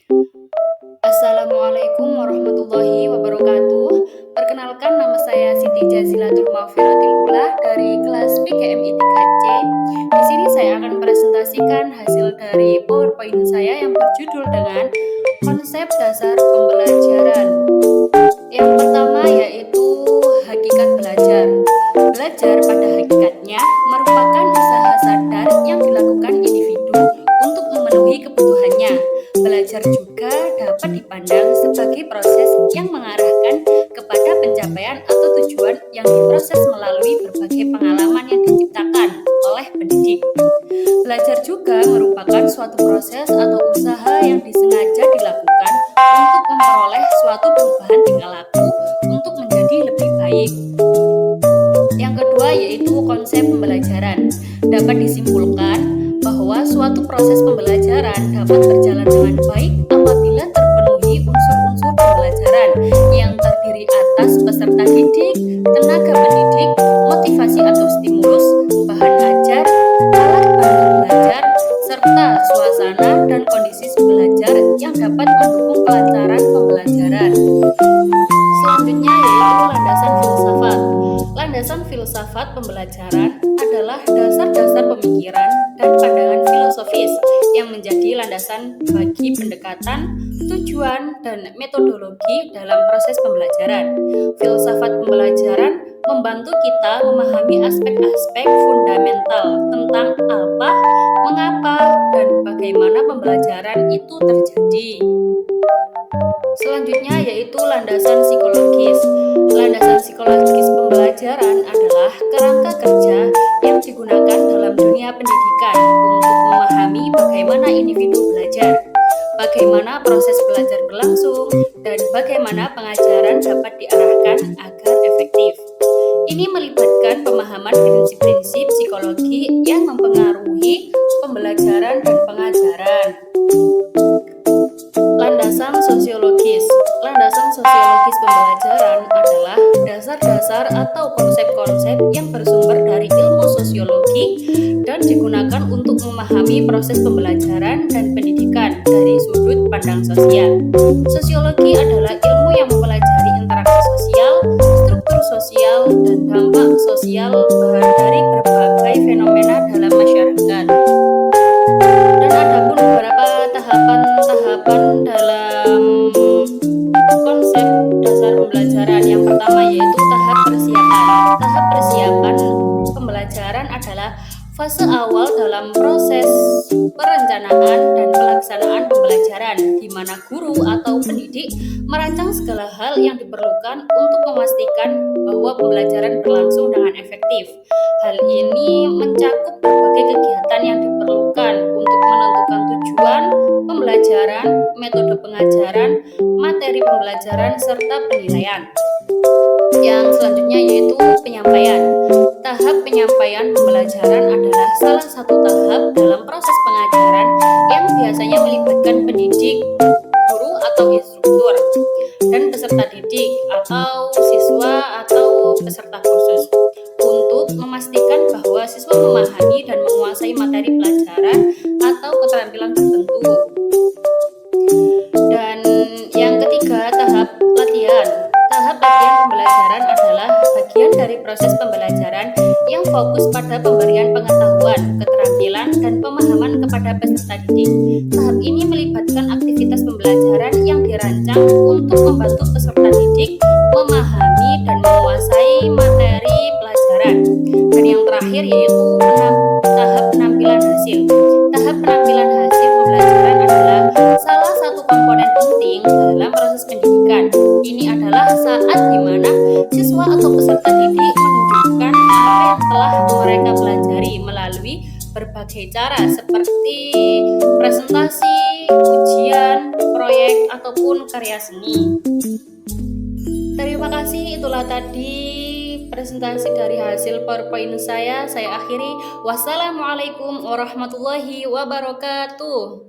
Assalamualaikum warahmatullahi wabarakatuh. Perkenalkan, nama saya Siti Jazilatul Maghfiratil Ula dari kelas PKMI 3C. Di sini saya akan presentasikan hasil dari PowerPoint saya yang berjudul dengan konsep dasar pembelajaran. Yang pertama yaitu hakikat belajar. Belajar pada hakikatnya merupakan usaha sadar yang dilakukan individu untuk memenuhi kebutuhannya. Belajar juga dapat dipandang sebagai proses yang mengarahkan kepada pencapaian atau tujuan yang diproses melalui berbagai pengalaman yang diciptakan oleh pendidik. Belajar juga merupakan suatu proses atau usaha yang disengaja dilakukan untuk memperoleh suatu perubahan tingkah laku untuk menjadi lebih baik. Yang kedua yaitu konsep pembelajaran. Dapat disimpulkan bahwa suatu proses pembelajaran dapat berjalan dengan baik apabila terpenuhi unsur-unsur pembelajaran yang terdiri atas peserta didik, tenaga pendidik, motivasi atau stimulus, bahan ajar, alat bantu belajar, serta suasana dan kondisi belajar yang dapat mendukung kelancaran pembelajaran. Selanjutnya yaitu landasan filsafat. Landasan filsafat pembelajaran adalah dasar-dasar pemikiran dan pandangan filosofis yang menjadi landasan bagi pendekatan, tujuan, dan metodologi dalam proses pembelajaran. Filsafat pembelajaran membantu kita memahami aspek-aspek fundamental tentang apa, mengapa, dan bagaimana pembelajaran itu terjadi. Selanjutnya yaitu landasan psikologis. Landasan psikologis pembelajaran adalah kerangka kerja yang digunakan dalam dunia pendidikan untuk memahami bagaimana individu belajar, bagaimana proses belajar berlangsung, dan bagaimana pengajaran dapat diarahkan agar efektif. Ini melibatkan pemahaman prinsip-prinsip psikologi yang mempengaruhi pembelajaran dan pengajaran. Landasan sosiologis. Landasan sosiologis pembelajaran adalah dasar-dasar atau konsep-konsep yang bersumber dari ilmu sosiologi dan digunakan untuk memahami proses pembelajaran dan pendidikan dari sudut pandang sosial. Sosiologi adalah ilmu yang mempelajari interaksi sosial, struktur sosial, dan dampak sosial dari berbagai fenomena dalam masyarakat. Dan ada pun beberapa tahapan-tahapan dalam konsep dasar pembelajaran. Yang pertama yaitu tahap persiapan. Tahap persiapan pembelajaran adalah fase awal dalam proses perencanaan dan pelaksanaan pembelajaran, di mana guru atau pendidik merancang segala hal yang diperlukan untuk memastikan bahwa pembelajaran berlangsung dengan efektif. Hal ini mencakup berbagai kegiatan yang diperlukan untuk menentukan tujuan pembelajaran, metode pengajaran, materi pembelajaran, serta penilaian. Yang selanjutnya yaitu penyampaian. Tahap penyampaian pembelajaran adalah salah satu tahap dalam proses pengajaran yang biasanya melibatkan pendidik, guru atau instruktur, dan peserta didik atau siswa atau peserta kursus untuk memastikan bahwa siswa memahami dan menguasai materi pelajaran atau keterampilan tertentu. Dan yang ketiga, tahap latihan. Tahap latihan pembelajaran adalah bagian dari proses pembelajaran yang fokus pada pemberian pengetahuan, keterampilan, dan pemahaman kepada peserta didik. Tahap ini melibatkan aktivitas pembelajaran yang dirancang untuk membantu peserta didik memahami dan menguasai materi pelajaran. Dan yang terakhir yaitu tahap penampilan hasil. Tahap penampilan hasil pembelajaran adalah salah satu komponen penting dalam proses pendidikan. Ini adalah saat di mana siswa atau peserta didik menunjukkan apa yang telah mereka pelajari melalui berbagai cara seperti presentasi, ujian, proyek, ataupun karya seni. Terima kasih, itulah tadi presentasi dari hasil PowerPoint saya. Saya akhiri. Wassalamualaikum warahmatullahi wabarakatuh.